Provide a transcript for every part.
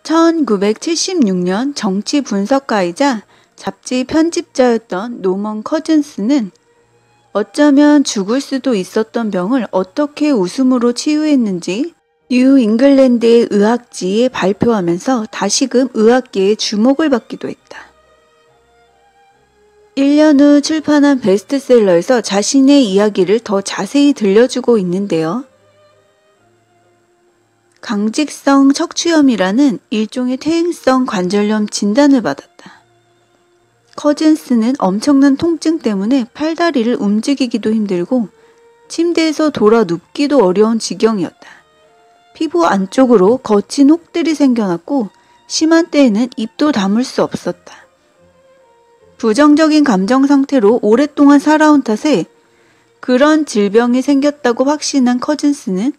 1976년 정치 분석가이자 잡지 편집자였던 노먼 커즌스는 어쩌면 죽을 수도 있었던 병을 어떻게 웃음으로 치유했는지 뉴 잉글랜드의 의학지에 발표하면서 다시금 의학계의 주목을 받기도 했다. 1년 후 출판한 베스트셀러에서 자신의 이야기를 더 자세히 들려주고 있는데요. 강직성 척추염이라는 일종의 퇴행성 관절염 진단을 받았다. 커즌스는 엄청난 통증 때문에 팔다리를 움직이기도 힘들고 침대에서 돌아 눕기도 어려운 지경이었다. 피부 안쪽으로 거친 혹들이 생겨났고 심한 때에는 입도 다물 수 없었다. 부정적인 감정 상태로 오랫동안 살아온 탓에 그런 질병이 생겼다고 확신한 커즌스는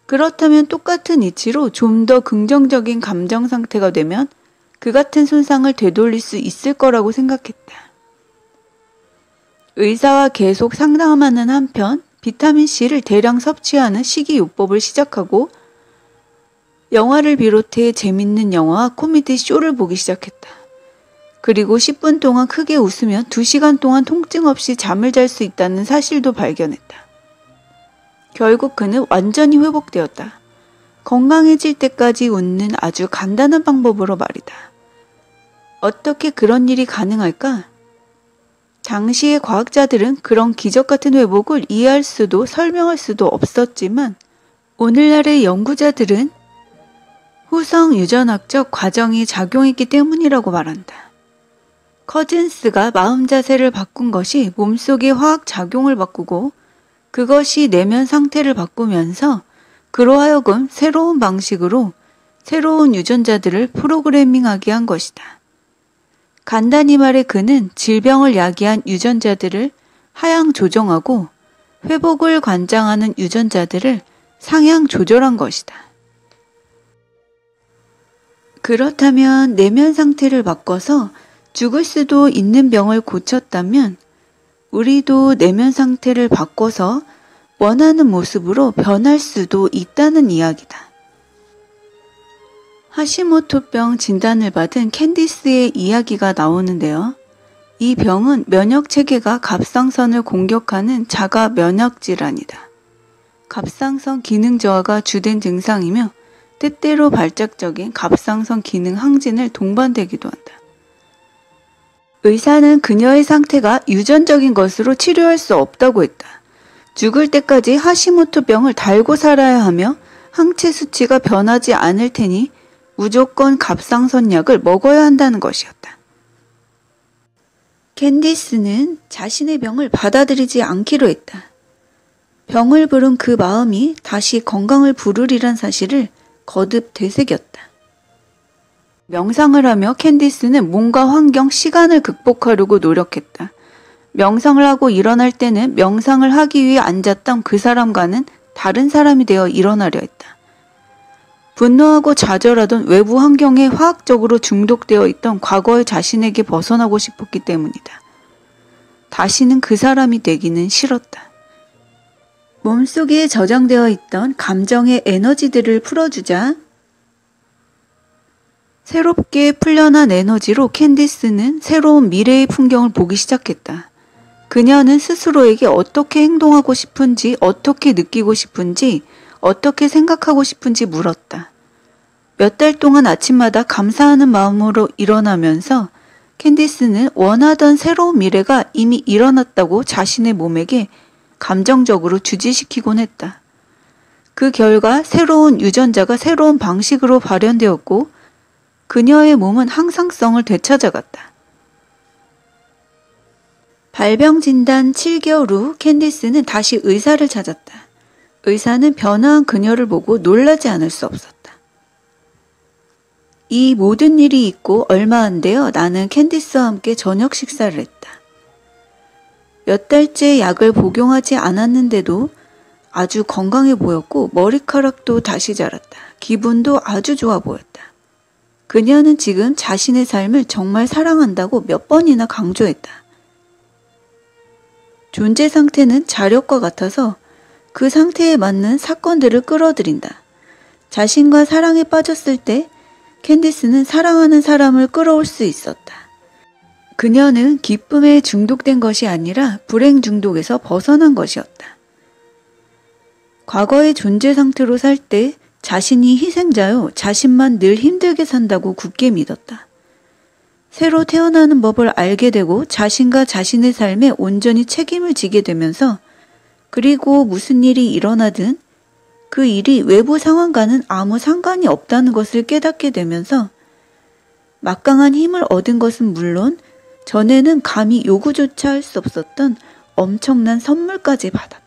그렇다면 똑같은 이치로 좀 더 긍정적인 감정 상태가 되면 그 같은 손상을 되돌릴 수 있을 거라고 생각했다. 의사와 계속 상담하는 한편 비타민C를 대량 섭취하는 식이요법을 시작하고 영화를 비롯해 재밌는 영화와 코미디 쇼를 보기 시작했다. 그리고 10분 동안 크게 웃으면 2시간 동안 통증 없이 잠을 잘 수 있다는 사실도 발견했다. 결국 그는 완전히 회복되었다. 건강해질 때까지 웃는 아주 간단한 방법으로 말이다. 어떻게 그런 일이 가능할까? 당시의 과학자들은 그런 기적 같은 회복을 이해할 수도 설명할 수도 없었지만 오늘날의 연구자들은 후성 유전학적 과정이 작용했기 때문이라고 말한다. 커즌스가 마음 자세를 바꾼 것이 몸속의 화학 작용을 바꾸고 그것이 내면 상태를 바꾸면서 그로 하여금 새로운 방식으로 새로운 유전자들을 프로그래밍하게 한 것이다. 간단히 말해 그는 질병을 야기한 유전자들을 하향 조정하고 회복을 관장하는 유전자들을 상향 조절한 것이다. 그렇다면 내면 상태를 바꿔서 죽을 수도 있는 병을 고쳤다면 우리도 내면 상태를 바꿔서 원하는 모습으로 변할 수도 있다는 이야기다. 하시모토병 진단을 받은 캔디스의 이야기가 나오는데요. 이 병은 면역체계가 갑상선을 공격하는 자가 면역 질환이다. 갑상선 기능 저하가 주된 증상이며 때때로 발작적인 갑상선 기능 항진을 동반되기도 한다. 의사는 그녀의 상태가 유전적인 것으로 치료할 수 없다고 했다. 죽을 때까지 하시모토병을 달고 살아야 하며 항체 수치가 변하지 않을 테니 무조건 갑상선 약을 먹어야 한다는 것이었다. 캔디스는 자신의 병을 받아들이지 않기로 했다. 병을 부른 그 마음이 다시 건강을 부르리란 사실을 거듭 되새겼다. 명상을 하며 캔디스는 몸과 환경, 시간을 극복하려고 노력했다. 명상을 하고 일어날 때는 명상을 하기 위해 앉았던 그 사람과는 다른 사람이 되어 일어나려 했다. 분노하고 좌절하던 외부 환경에 화학적으로 중독되어 있던 과거의 자신에게 벗어나고 싶었기 때문이다. 다시는 그 사람이 되기는 싫었다. 몸속에 저장되어 있던 감정의 에너지들을 풀어주자 새롭게 풀려난 에너지로 캔디스는 새로운 미래의 풍경을 보기 시작했다. 그녀는 스스로에게 어떻게 행동하고 싶은지, 어떻게 느끼고 싶은지, 어떻게 생각하고 싶은지 물었다. 몇 달 동안 아침마다 감사하는 마음으로 일어나면서 캔디스는 원하던 새로운 미래가 이미 일어났다고 자신의 몸에게 감정적으로 주지시키곤 했다. 그 결과 새로운 유전자가 새로운 방식으로 발현되었고 그녀의 몸은 항상성을 되찾아갔다. 발병 진단 7개월 후 캔디스는 다시 의사를 찾았다. 의사는 변화한 그녀를 보고 놀라지 않을 수 없었다. 이 모든 일이 있고 얼마 안 되어 나는 캔디스와 함께 저녁 식사를 했다. 몇 달째 약을 복용하지 않았는데도 아주 건강해 보였고 머리카락도 다시 자랐다. 기분도 아주 좋아 보였다. 그녀는 지금 자신의 삶을 정말 사랑한다고 몇 번이나 강조했다. 존재 상태는 자력과 같아서 그 상태에 맞는 사건들을 끌어들인다. 자신과 사랑에 빠졌을 때 캔디스는 사랑하는 사람을 끌어올 수 있었다. 그녀는 기쁨에 중독된 것이 아니라 불행 중독에서 벗어난 것이었다. 과거의 존재 상태로 살 때 자신이 희생자요, 자신만 늘 힘들게 산다고 굳게 믿었다. 새로 태어나는 법을 알게 되고 자신과 자신의 삶에 온전히 책임을 지게 되면서 그리고 무슨 일이 일어나든 그 일이 외부 상황과는 아무 상관이 없다는 것을 깨닫게 되면서 막강한 힘을 얻은 것은 물론 전에는 감히 요구조차 할 수 없었던 엄청난 선물까지 받았다.